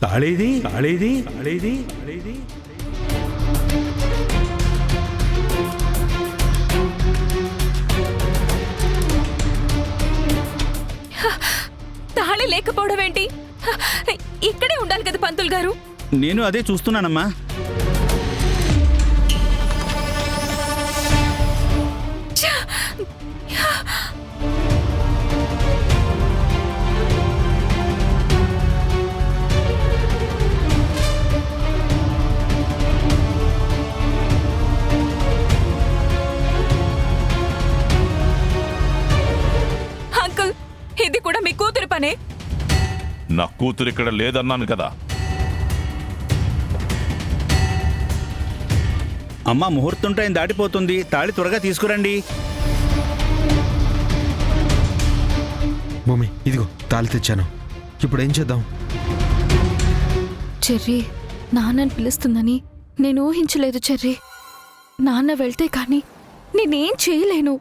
తాళేది తాళేది తాళేది తాళేది. తాళి లేకపోవడం ఏంటి? ఇక్కడే ఉండాలి కదా పంతులు గారు. నేను అదే చూస్తున్నానమ్మా. అంకుల్, ఇది కూడా మీ కూతురు పనే. నా కూతురు ఇక్కడ లేదన్నాను కదా. అమ్మా, ముహూర్తం టైం దాటిపోతుంది. తాళి త్వరగా తీసుకురండి. భూమి, ఇదిగో తాళి తెచ్చాను. ఇప్పుడు ఏం చేద్దాం? చెర్రీ, నాన్నని పిలుస్తుందని నేను ఊహించలేదు చెర్రీ. నాన్న వెళ్తే కానీ నేనేం చేయలేను.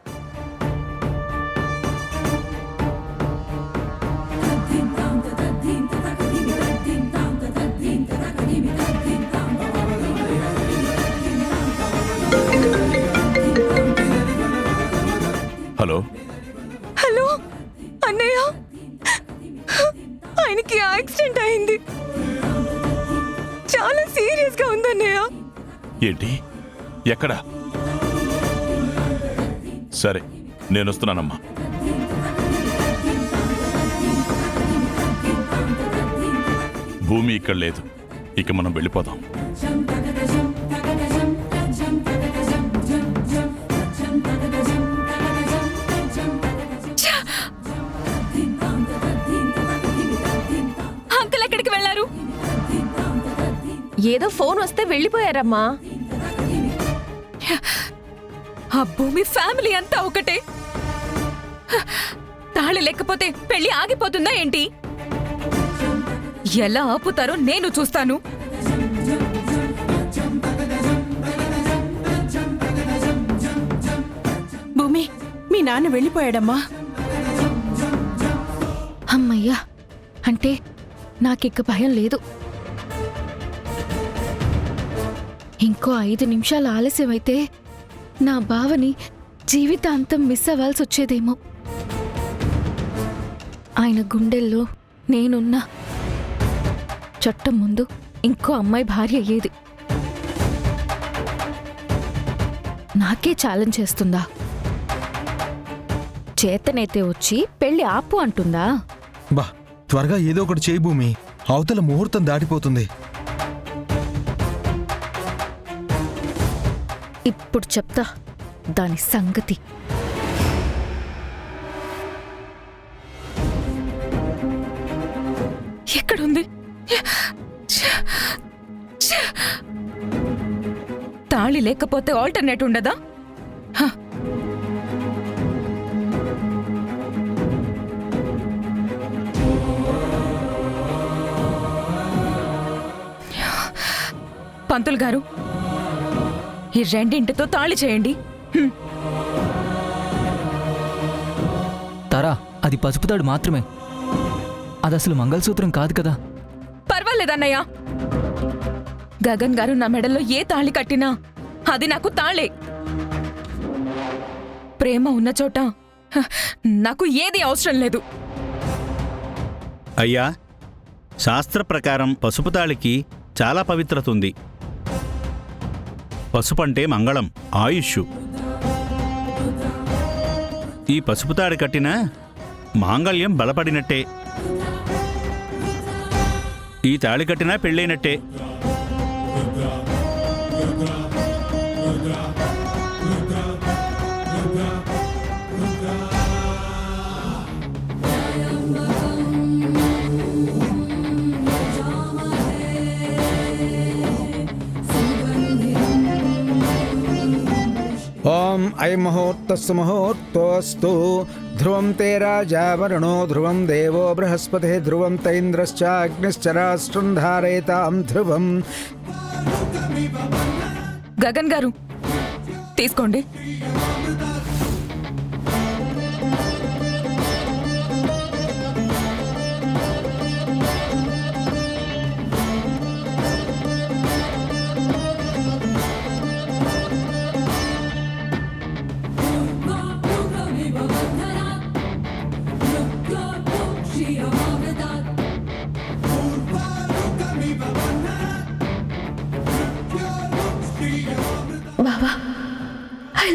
హలో హలో అన్నయ్య, ఆయనకి యాక్సిడెంట్ అయింది. చాలా సీరియస్ గా ఉందన్నయ్య. ఏంటి? ఎక్కడ? సరే, నేను వస్తున్నానమ్మా. భూమి ఇక్కడ లేదు. ఇక మనం వెళ్ళిపోదాం. అంకుల్ ఎక్కడికి వెళ్ళారు? ఏదో ఫోన్ వస్తే వెళ్ళిపోయారమ్మా. ఆ భూమి ఫ్యామిలీ అంతా ఒకటే. తాళి లేకపోతే పెళ్లి ఆగిపోతుందా ఏంటి? ఎలా ఆపుతారో నేను చూస్తాను. భూమి, మీ నాన్న వెళ్ళిపోయాడమ్మా. అమ్మయ్యా, అంటే నాకిక్క భయం లేదు. ఇంకో 5 నిమిషాలు ఆలస్యమైతే నా బావని జీవితాంతం మిస్ అవ్వాల్సి వచ్చేదేమో. ఆయన గుండెల్లో నేనున్నా. చట్టం ముందు ఇంకో అమ్మాయి భార్య అయ్యేది. నాకే ఛాలెంజ్ చేస్తుందా? చేతనైతే వచ్చి పెళ్లి ఆపు అంటుందా? బా, త్వరగా ఏదో ఒకటి చేయి భూమి. అవతల ముహూర్తం దాటిపోతుంది. ఇప్పుడు చెప్తా దాని సంగతి. ఎక్కడుంది? తాళి లేకపోతే ఆల్టర్నేట్ ఉండదా? పంతులు గారు, ఈ రెండింటితో తాళి చేయండి. తారా, అది పసుపుతాడు మాత్రమే. అది అసలు మంగళసూత్రం కాదు కదా. పర్వాలేదన్నయ్య. గగన్ గారు నా మెడల్లో ఏ తాళి కట్టినా అది నాకు తాళే. ప్రేమ ఉన్న చోట నాకు ఏది అవసరం లేదు. అయ్యా, శాస్త్ర ప్రకారం పసుపు తాళికి చాలా పవిత్రత ఉంది. పసుపంటే మంగళం, ఆయుష్షు. ఈ పసుపు తాడి కట్టినా మాంగళ్యం బలపడినట్టే. ఈ తాళి కట్టినా పెళ్ళైనట్టే. ఓం ఐ ముహూర్తస్సు ముహూర్తోస్తు ధ్రువం తే రాజా వరుణో ధ్రువం దేవో బృహస్పతి ధ్రువం తైంద్రశ్చ అగ్నిశ్చ రాష్ట్రం ధారయతాం ధ్రువం. గగన్ గారు, తీసుకోండి.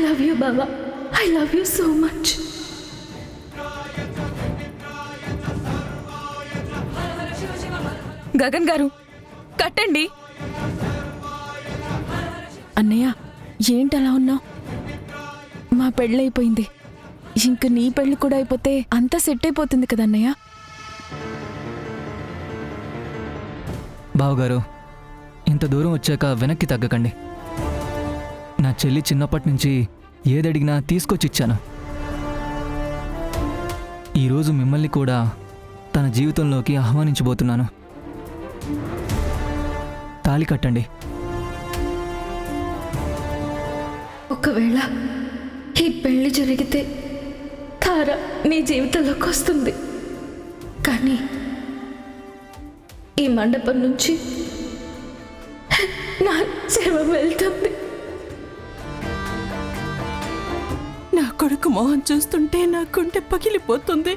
లవ్ యూ బావా, I love you so much. Gagan గారు కట్టండి. అన్నయ్య ఏంటలా ఉన్నావు? మా పెళ్ళైపోయింది, ఇంక నీ పెళ్లి కూడా అయిపోతే అంతా సెట్ అయిపోతుంది కదన్నయ్య. బావగారు, ఇంత దూరం వచ్చాక వెనక్కి తగ్గకండి. నా చెల్లి చిన్నప్పటి నుంచి ఏదడిగినా తీసుకొచ్చిచ్చాను. ఈరోజు మిమ్మల్ని కూడా తన జీవితంలోకి ఆహ్వానించబోతున్నాను. తాళి కట్టండి. ఒకవేళ ఈ పెళ్లి జరిగితే తార నీ జీవితంలోకి వస్తుంది, కానీ ఈ మండపం నుంచి నా శవం వెళ్తుంది. నా కొడుకు మోహన్ చూస్తుంటే నా గుండె పగిలిపోతుంది.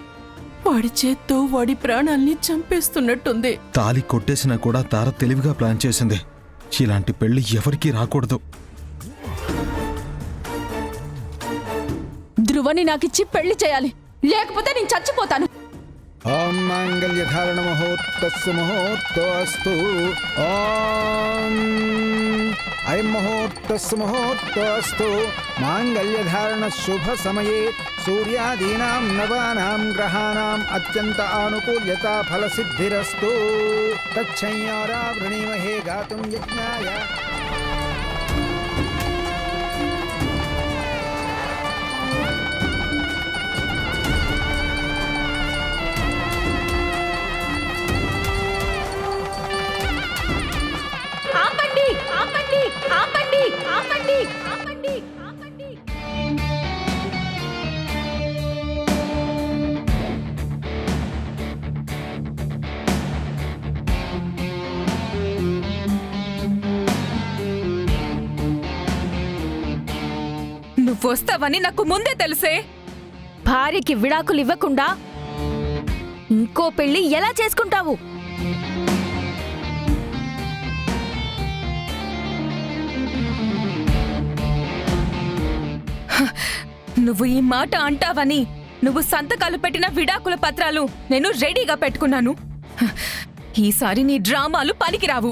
వాడి చేత్తో వాడి ప్రాణాల్ని చంపేస్తున్నట్టుంది. తాలి కొట్టేసినా కూడా తార తెలివిగా ప్లాన్ చేసింది. ఇలాంటి పెళ్లి ఎవరికీ రాకూడదు. ధ్రువని నాకిచ్చి పెళ్లి చేయాలి, లేకపోతే నేను చచ్చిపోతాను. ఓం మాంగళ్యధారణ ముహూర్తస్సు ముహూర్తోస్తు. ఓం ఐం ముహూర్తస్సు ముహూర్తోస్తు. మాంగళ్యధారణ శుభ సమయే సూర్యాదీనాం నవానాం గ్రహాణాం అత్యంత ఆనుకూల్యత ఫలసిద్ధిరస్తు. తచ్చయ్యారా వృణీమహే గాతుం యజ్ఞాయ. ఆపండి ఆపండి ఆపండి ఆపండి ఆపండి ఆపండి. నువ్వొస్తావని నాకు ముందే తెలుసే. భార్యకి విడాకులు ఇవ్వకుండా ఇంకో పెళ్లి ఎలా చేసుకుంటావు? నువ్వు ఈ మాట అంటావని నువ్వు సంతకాలు పెట్టిన విడాకుల పత్రాలు నేను రెడీగా పెట్టుకున్నాను. ఈసారి నీ డ్రామాలు పనికిరావు.